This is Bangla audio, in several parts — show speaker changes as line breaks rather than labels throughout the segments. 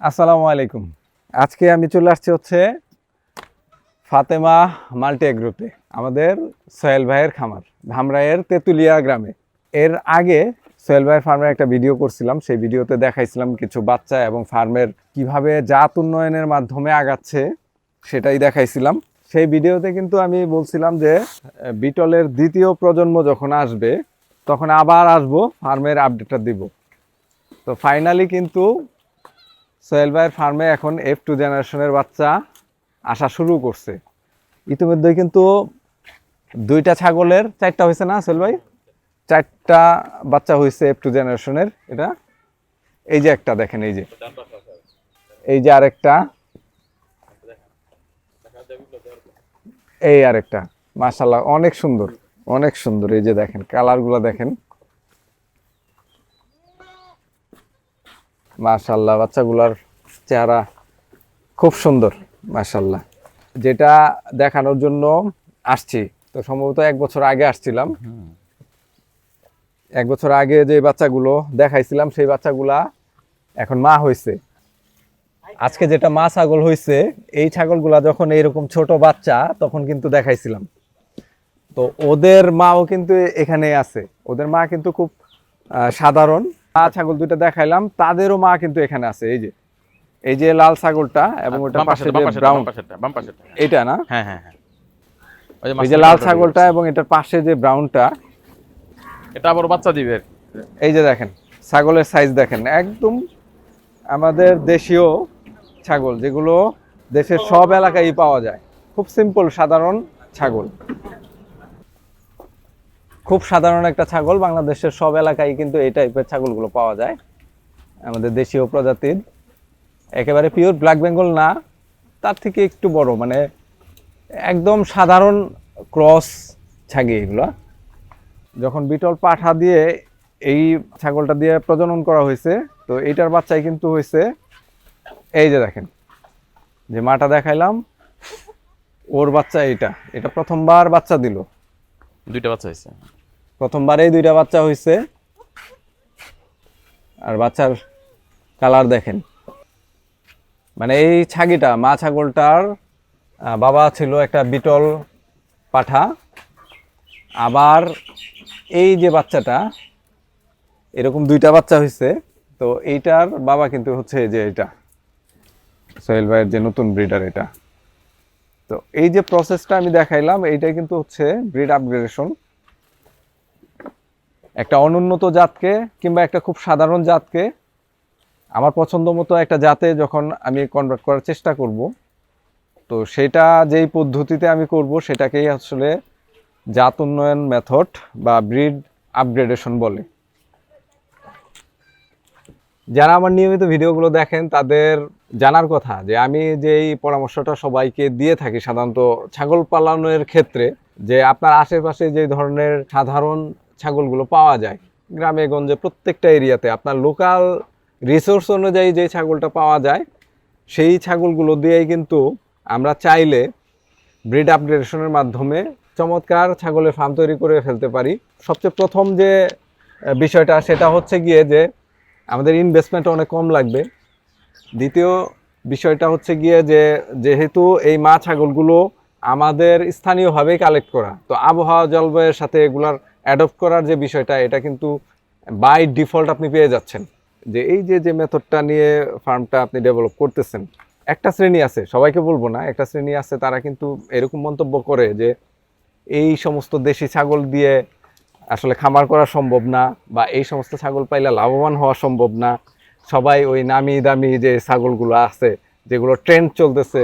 আসসালামু আলাইকুম। আজকে আমি চলে আসছি হচ্ছে ফাতেমা মাল্টি এগ্রোতে, আমাদের সোহেল ভাইয়ের খামার, ধামরাইয়ের তেঁতুলিয়া গ্রামে। এর আগে সোহেল ভাইয়ের ফার্মের একটা ভিডিও করছিলাম, সেই ভিডিওতে দেখাইছিলাম কিছু বাচ্চা এবং ফার্মের কিভাবে জাত উন্নয়নের মাধ্যমে আগাচ্ছে সেটাই দেখাইছিলাম। সেই ভিডিওতে কিন্তু আমি বলছিলাম যে বিটলের দ্বিতীয় প্রজন্ম যখন আসবে তখন আবার আসবো, ফার্মের আপডেটটা দিব। তো ফাইনালি কিন্তু সোহেল ভাইয়ের ফার্মে এখন F2 জেনারেশনের বাচ্চা আসা শুরু করছে। ইতিমধ্যে কিন্তু দুইটা ছাগলের চারটা হয়েছে না সোহেল ভাই? চারটা বাচ্চা হয়েছে F2 জেনারেশনের। এটা এই যে একটা দেখেন, এই যে আরেকটা, এই আরেকটা, মাশাআল্লাহ অনেক সুন্দর, অনেক সুন্দর। এই যে দেখেন কালারগুলো দেখেন, মাশাআল্লাহ বাচ্চাগুলার চেহারা খুব সুন্দর মাশাআল্লাহ। যেটা দেখানোর জন্য আসছি, তো সম্ভবত 1 বছর আগে আসছিলাম। 1 বছর আগে যে বাচ্চাগুলো দেখাইছিলাম সেই বাচ্চাগুলা এখন মা হয়েছে। আজকে যেটা মা ছাগল হয়েছে, এই ছাগলগুলা যখন এইরকম ছোট বাচ্চা তখন কিন্তু দেখাইছিলাম। তো ওদের মাও কিন্তু এখানে আছে, ওদের মা কিন্তু খুব সাধারণ। মা ছাগল দুইটা দেখাইলাম, তাদেরও মা কিন্তু এখানে আছে। এই যে লাল ছাগলটা এবং ওটার পাশে যে ব্রাউন, এটা না?
হ্যাঁ হ্যাঁ হ্যাঁ,
এই যে লাল ছাগলটা এবং এটার পাশে যে ব্রাউনটা,
এটা আবার বাচ্চা দিবে।
এই যে দেখেন ছাগলের সাইজ দেখেন, একদম আমাদের দেশীয় ছাগল, যেগুলো দেশের সব এলাকায় পাওয়া যায়। খুব সিম্পল সাধারণ ছাগল, খুব সাধারণ একটা ছাগল। বাংলাদেশের সব এলাকায় কিন্তু এই টাইপের ছাগলগুলো পাওয়া যায়, আমাদের দেশীয় প্রজাতির। একেবারে পিওর ব্ল্যাক বেঙ্গল না, তার থেকে একটু বড়, মানে একদম সাধারণ ক্রস ছাগি এগুলো। যখন বিটল পাঠা দিয়ে এই ছাগলটা দিয়ে প্রজনন করা হয়েছে, তো এইটার বাচ্চাই কিন্তু হয়েছে। এই যে দেখেন, যে মাটা দেখাইলাম ওর বাচ্চা এটা প্রথমবার বাচ্চা দিল।
দুইটা বাচ্চা হয়েছে,
প্রথমবারেই দুইটা বাচ্চা হয়েছে। আর বাচ্চার কালার দেখেন, মানে এই ছাগিটা, মা ছাগলটার বাবা ছিল একটা বিটল পাঠা। আবার এই যে বাচ্চাটা, এরকম দুইটা বাচ্চা হয়েছে। তো এইটার বাবা কিন্তু হচ্ছে যে এটা সোহেল ভাইয়ের যে নতুন ব্রিডার এটা। তো এই যে প্রসেসটা আমি দেখাইলাম, এইটাই কিন্তু হচ্ছে ব্রিড আপগ্রেডেশন। একটা অনুন্নত জাতকে কিংবা একটা খুব সাধারণ জাতকে আমার পছন্দ মতো একটা জাতে যখন আমি কনভার্ট করার চেষ্টা করব, তো সেটা যেই পদ্ধতিতে আমি করব সেটাকেই আসলে জাত উন্নয়ন মেথড বা ব্রিড আপগ্রেডেশন বলে। যারা আমার নিয়মিত ভিডিওগুলো দেখেন তাদের জানার কথা যে আমি যেই পরামর্শটা সবাইকে দিয়ে থাকি সাধারণত ছাগল পালনের ক্ষেত্রে, যে আপনার আশেপাশে যে ধরনের সাধারণ ছাগলগুলো পাওয়া যায় গ্রামে গঞ্জে প্রত্যেকটা এরিয়াতে, আপনার লোকাল রিসোর্স অনুযায়ী যে ছাগলটা পাওয়া যায় সেই ছাগলগুলো দিয়েই কিন্তু আমরা চাইলে ব্রিড আপগ্রেডেশনের মাধ্যমে চমৎকার ছাগলের ফার্ম তৈরি করে ফেলতে পারি। সবচেয়ে প্রথম যে বিষয়টা সেটা হচ্ছে গিয়ে যে আমাদের ইনভেস্টমেন্ট অনেক কম লাগবে। দ্বিতীয় বিষয়টা হচ্ছে গিয়ে যে যেহেতু এই মা ছাগলগুলো আমাদের স্থানীয়ভাবেই কালেক্ট করা, তো আবহাওয়া জলবায়ুর সাথে এগুলার অ্যাডপ্ট করার যে বিষয়টা, এটা কিন্তু বাই ডিফল্ট আপনি পেয়ে যাচ্ছেন। যে এই যে মেথডটা নিয়ে ফার্মটা আপনি ডেভেলপ করতেছেন, একটা শ্রেণী আছে, সবাইকে বলবো না, একটা শ্রেণী আছে তারা কিন্তু এরকম মন্তব্য করে যে এই সমস্ত দেশি ছাগল দিয়ে আসলে খামার করা সম্ভব না, বা এই সমস্ত ছাগল পাইলে লাভবান হওয়া সম্ভব না। সবাই ওই নামি দামি যে ছাগলগুলো আছে, যেগুলো ট্রেন্ড চলতেছে,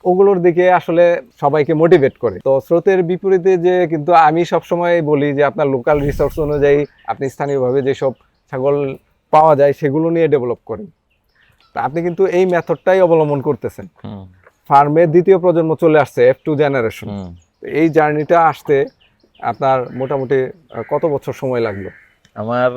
ওগুলোর দিকে আসলে সবাইকে মোটিভেট করে। তো স্রোতের বিপরীতে যে কিন্তু আমি সবসময় বলি যে আপনার লোকাল রিসোর্স অনুযায়ী আপনি স্থানীয়ভাবে যেসব ছাগল পাওয়া যায় সেগুলো নিয়ে ডেভেলপ করেন। তা আপনি কিন্তু এই মেথডটাই অবলম্বন করতেছেন। ফার্মের দ্বিতীয় প্রজন্ম চলে আসছে, F2 জেনারেশন। এই জার্নিটা আসতে আপনার মোটামুটি কত বছর সময় লাগলো?
আমার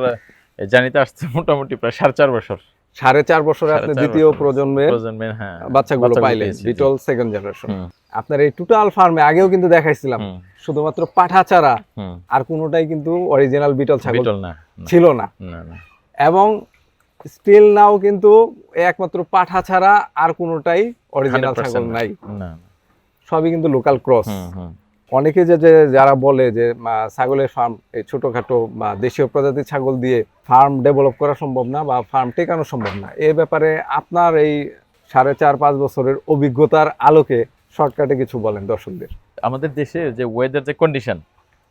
জার্নিতে আসছে মোটামুটি প্রায় 4.5 বছর।
4.5 বছরে আপনি দ্বিতীয় প্রজন্মের
হ্যাঁ
বাচ্চাগুলো পাইলেন, বিটল সেকেন্ড জেনারেশন। আপনার এই টোটাল ফার্মে আগেও কিন্তু দেখাইছিলাম শুধুমাত্র পাঠা ছাড়া আর কোনোটাই কিন্তু অরিজিনাল বিটল ছাগল ছিল না। এবং স্টিল নাও কিন্তু একমাত্র পাঠা ছাড়া আর কোনোটাই অরিজিনাল
100%
ছাগল নাই,
না।
সবই কিন্তু লোকাল ক্রস।
হুম, হুম।
অনেকে যারা বলে যে ছাগলের ফার্ম এই ছোটখাটো বা দেশীয় প্রজাতির ছাগল দিয়ে ফার্ম ডেভেলপ করা সম্ভব না বা ফার্ম টেকানো সম্ভব না, এ ব্যাপারে আপনার এই 4.5-5 বছরের অভিজ্ঞতার আলোকে শর্টকাটে কিছু বলেন দর্শকদের।
আমাদের দেশে যে ওয়েদার যে কন্ডিশন,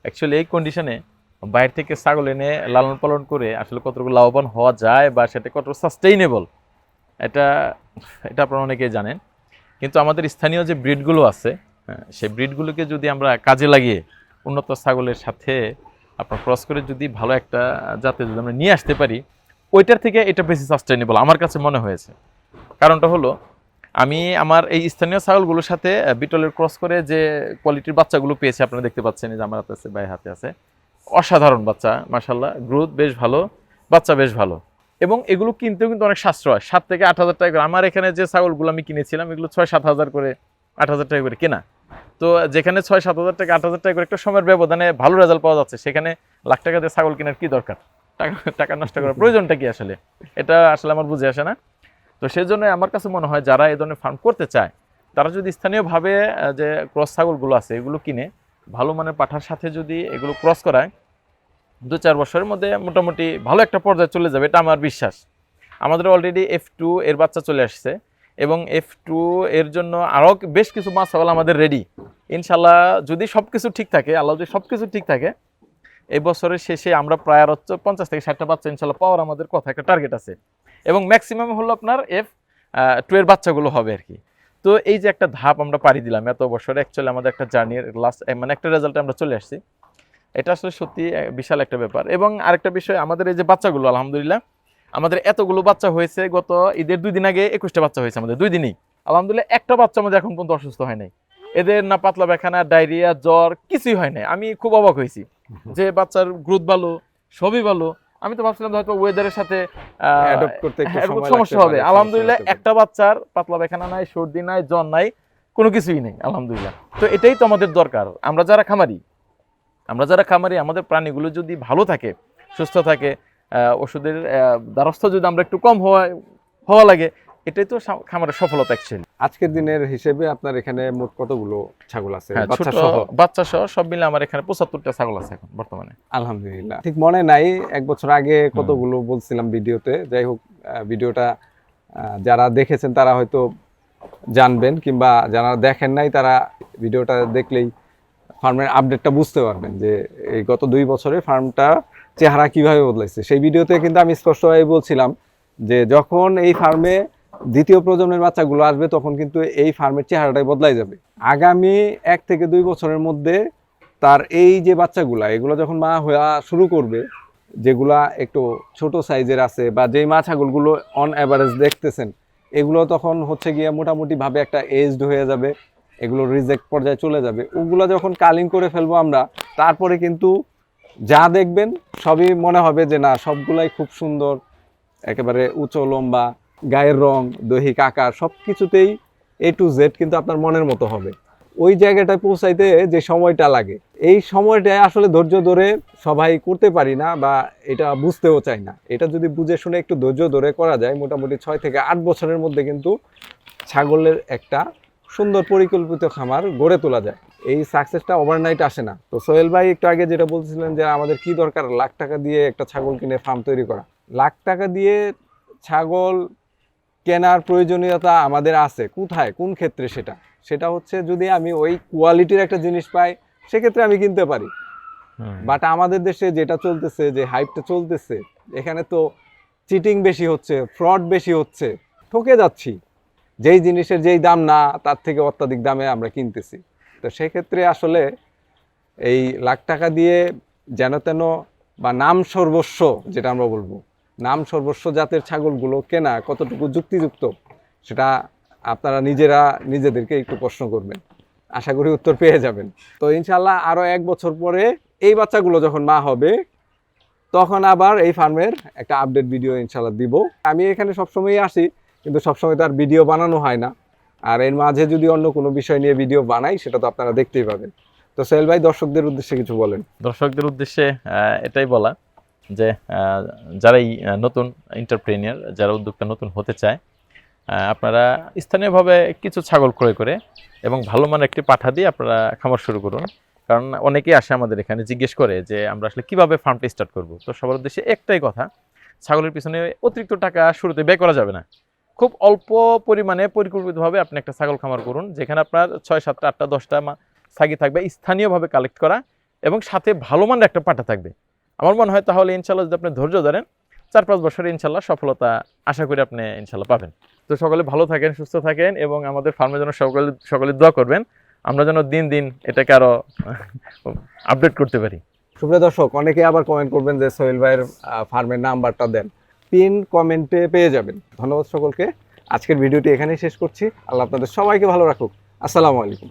অ্যাকচুয়ালি এই কন্ডিশনে বাইরে থেকে ছাগল এনে লালন পালন করে আসলে কতটুকু লাভবান হওয়া যায় বা সেটা কতটুকু সাস্টেইনেবল, এটা এটা আপনারা অনেকেই জানেন। কিন্তু আমাদের স্থানীয় যে ব্রিডগুলো আছে, সেই ব্রিডগুলোকে যদি আমরা কাজে লাগিয়ে উন্নত ছাগলের সাথে আপনার ক্রস করে যদি ভালো একটা জাতে যদি আমরা নিয়ে আসতে পারি, ওইটার থেকে এটা বেশি সাস্টেইনেবল আমার কাছে মনে হয়েছে। কারণটা হলো, আমি আমার এই স্থানীয় ছাগলগুলোর সাথে বিটলের ক্রস করে যে কোয়ালিটির বাচ্চাগুলো পেয়েছি, আপনারা দেখতে পাচ্ছেন, এই যে আমার হাতে আছে, ভাই হাতে আছে, অসাধারণ বাচ্চা, মাশাআল্লাহ, গ্রোথ বেশ ভালো, বাচ্চা বেশ ভালো, এবং এগুলো কিনতেও কিন্তু অনেক সাশ্রয়, 7 থেকে 8 হাজার টাকা করে। আমার এখানে যে ছাগলগুলো আমি কিনেছিলাম এগুলো 6-7 হাজার করে, 8 হাজার টাকা করে কেনা। তো যেখানে 6-7 হাজার টাকা, 8 হাজার টাকা করে একটা সময়ের ব্যবধানে ভালো রেজাল্ট পাওয়া যাচ্ছে, সেখানে লাখ টাকা দিয়ে ছাগল কেনার কি দরকার? টাকা নষ্ট করার প্রয়োজনটা কি আসলে? এটা আসলে আমার বুঝে আসে না। তো সেই জন্য আমার কাছে মনে হয় যারা এই ধরনের ফার্ম করতে চায়, তারা যদি স্থানীয়ভাবে যে ক্রস ছাগলগুলো আছে এগুলো কিনে ভালো মানের পাঠার সাথে যদি এগুলো ক্রস করায়, 2-4 বছরের মধ্যে মোটামুটি ভালো একটা পর্যায়ে চলে যাবে, এটা আমার বিশ্বাস। আমাদের অলরেডি F2 এর বাচ্চা চলে আসছে, এবং F2 এর জন্য আরও বেশ কিছু মাছ ছাগল আমাদের রেডি। ইনশাল্লাহ যদি সব কিছু ঠিক থাকে, আল্লাহ যদি সব কিছু ঠিক থাকে, এই বছরের শেষে আমরা প্রায় 50 থেকে 60টা বাচ্চা ইনশাল্লাহ পাওয়ার আমাদের কথা একটা টার্গেট আছে, এবং ম্যাক্সিমাম হলো আপনার F2 এর বাচ্চাগুলো হবে আর কি। তো এই যে একটা ধাপ আমরা পাড়ি দিলাম এত বছরে, অ্যাকচুয়ালি আমাদের একটা জার্নির লাস্ট মানে একটা রেজাল্টে আমরা চলে আসছি, এটা আসলে সত্যি বিশাল একটা ব্যাপার। এবং আরেকটা বিষয়, আমাদের এই যে বাচ্চাগুলো আলহামদুলিল্লাহ, আমাদের এতগুলো বাচ্চা হয়েছে, গত ঈদের 2 দিন আগে 21টা বাচ্চা হয়েছে আমাদের 2 দিনেই, আলহামদুলিল্লাহ। একটা বাচ্চা আমাদের এখন পর্যন্ত অসুস্থ হয় নাই, এদের না পাতলা পায়খানা, ডায়রিয়া, জ্বর কিছুই হয় নাই। আমি খুব অবাক হয়েছি যে বাচ্চার গ্রোথ ভালো, সবই ভালো। আমি তো ভাবছিলাম হয়তো ওয়েদারের সাথে
অ্যাডপ্ট করতে একটু সময়
সমস্যা
লাগতে
হবে,
পারে,
আলহামদুলিল্লাহ
সমস্যা হতে পারে।
একটা বাচ্চার পাতলা পায়খানা নাই, সর্দি নাই, জ্বর নাই, কোনো কিছুই নেই, আলহামদুলিল্লাহ। তো এটাই তো আমাদের দরকার। আমরা যারা খামারি আমাদের প্রাণীগুলো যদি ভালো থাকে, সুস্থ থাকে, ওষুধের দ্বারস্থ যদি আমরা একটু কম হওয়া লাগে, এটাই তো খামারের সফলতা অ্যাকচুয়ালি।
আজকের দিনের হিসেবে আপনার এখানে মোট কতগুলো ছাগল আছে
হ্যাঁ,
বাচ্চা
ছোট
সহ?
বাচ্চা সহ সব মিলে আমার এখানে 75টা ছাগল আছে এখন বর্তমানে।
আলহামদুলিল্লাহ, ঠিক মনে নাই 1 বছর আগে কতগুলো বলছিলাম ভিডিওতে। যাই হোক, ভিডিওটা যারা দেখেছেন তারা হয়তো জানবেন, কিংবা যারা দেখেন নাই তারা ভিডিওটা দেখলেই ফার্মের আপডেটটা বুঝতে পারবেন যে এই গত 2 বছরে ফার্মটা চেহারা কিভাবে বদলাইছে। সেই ভিডিওতে কিন্তু আমি স্পষ্টভাবে বলছিলাম যে যখন এই ফার্মে দ্বিতীয় প্রজন্মের বাচ্চাগুলো আসবে, তখন কিন্তু এই ফার্মের চেহারাটাই বদলাই যাবে। আগামী 1 থেকে 2 বছরের মধ্যে তার এই যে বাচ্চাগুলা, এগুলো যখন মা হওয়া শুরু করবে, যেগুলা একটু ছোট সাইজের আছে বা যেই মা ছাগলগুলো অন অ্যাভারেজ দেখতেছেন, এগুলো তখন হচ্ছে গিয়ে মোটামুটি ভাবে একটা এজড হয়ে যাবে, এগুলো রিজেক্ট পর্যায়ে চলে যাবে। ওগুলো যখন কালিং করে ফেলবো আমরা, তারপরে কিন্তু যা দেখবেন সবই মনে হবে যে না, সবগুলাই খুব সুন্দর, একেবারে উঁচু লম্বা, গায়ের রং, দৈহিক আকার, সব কিছুতেই A to Z কিন্তু আপনার মনের মতো হবে। ওই জায়গাটায় পৌঁছাইতে যে সময়টা লাগে, এই সময়টায় আসলে ধৈর্য ধরে সবাই করতে পারি না বা এটা বুঝতেও চাই না। এটা যদি বুঝে শুনে একটু ধৈর্য ধরে করা যায়, মোটামুটি 6 থেকে 8 বছরের মধ্যে কিন্তু ছাগলের একটা সুন্দর পরিকল্পিত খামার গড়ে তোলা যায়। এই সাকসেসটা ওভারনাইট আসে না। তো সোহেল ভাই একটু আগে যেটা বলছিলেন যে আমাদের কি দরকার, লাখ টাকা দিয়ে একটা ছাগল কিনে ফার্ম তৈরি করা। লাখ টাকা দিয়ে ছাগল কেনার প্রয়োজনীয়তা আমাদের আছে, কোথায়, কোন ক্ষেত্রে? সেটা হচ্ছে যদি আমি ওই কোয়ালিটির একটা জিনিস পাই, সেক্ষেত্রে আমি কিনতে পারি। বাট আমাদের দেশে যেটা চলতেছে, যে হাইপটা চলতেছে, এখানে তো চিটিং বেশি হচ্ছে, ফ্রড বেশি হচ্ছে, ঠকে যাচ্ছি। যেই জিনিসের যেই দাম না, তার থেকে অত্যাধিক দামে আমরা কিনতেছি। তো সেক্ষেত্রে আসলে এই লাখ টাকা দিয়ে যেন তেন বা নাম সর্বস্ব, যেটা আমরা বলবো, নাম সর্বস্ব জাতের ছাগলগুলো কেনা কতটুকু যুক্তিযুক্ত, সেটা আপনারা নিজেদেরকে একটু প্রশ্ন করবেন। আশা করি উত্তর পেয়ে যাবেন। তো ইনশাল্লাহ আরও 1 বছর পরে এই বাচ্চাগুলো যখন মা হবে, তখন আবার এই ফার্মের একটা আপডেট ভিডিও ইনশাল্লাহ দিব। আমি এখানে সবসময়ই আসি, কিন্তু সবসময় তো আর ভিডিও বানানো হয় না। আর এর মাঝে যদি অন্য কোনো বিষয় নিয়ে ভিডিও বানাই, সেটা তো আপনারা দেখতেই পাবেন। তো সোহেল ভাই, দর্শকদের উদ্দেশ্যে কিছু বলেন।
দর্শকদের উদ্দেশ্যে এটাই বলা যে যারাই নতুন এন্টারপ্রেনিয়ার, যারা উদ্যোক্তা নতুন হতে চায়, আপনারা স্থানীয়ভাবে কিছু ছাগল ক্রয় করে এবং ভালো মানের একটি পাঠা দিয়ে আপনারা খামার শুরু করুন। কারণ অনেকেই আসে আমাদের এখানে জিজ্ঞেস করে যে আমরা আসলে কিভাবে ফার্মটা স্টার্ট করব। তো সবার উদ্দেশ্যে একটাই কথা, ছাগলের পিছনে অতিরিক্ত টাকা শুরুতে ব্যয় করা যাবে না। খুব অল্প পরিমাণে পরিকল্পিতভাবে আপনি একটা ছাগল খামার করুন, যেখানে আপনার 6, 7, 8, 10টা ছাগি থাকবে স্থানীয়ভাবে কালেক্ট করা, এবং সাথে ভালো মানের একটা পাঠা থাকবে। আমার মনে হয় তাহলে ইনশাল্লাহ যদি আপনি ধৈর্য ধরেন 4-5 বছরে ইনশাল্লাহ সফলতা আশা করি আপনি ইনশাল্লাহ পাবেন। তো সকলে ভালো থাকেন, সুস্থ থাকেন, এবং আমাদের ফার্মের জন্য সকলে দোয়া করবেন, আমরা যেন দিন দিন এটাকে আরো আপডেট করতে পারি।
সুপ্রিয় দর্শক, অনেকে আবার কমেন্ট করবেন যে সোহেল ভাইয়ের ফার্মের নাম্বারটা দেন, পিন কমেন্টে পেয়ে যাবেন। ধন্যবাদ সকলকে। আজকের ভিডিওটি এখানেই শেষ করছি। আল্লাহ আপনাদের সবাইকে ভালো রাখুক। আসসালামু আলাইকুম।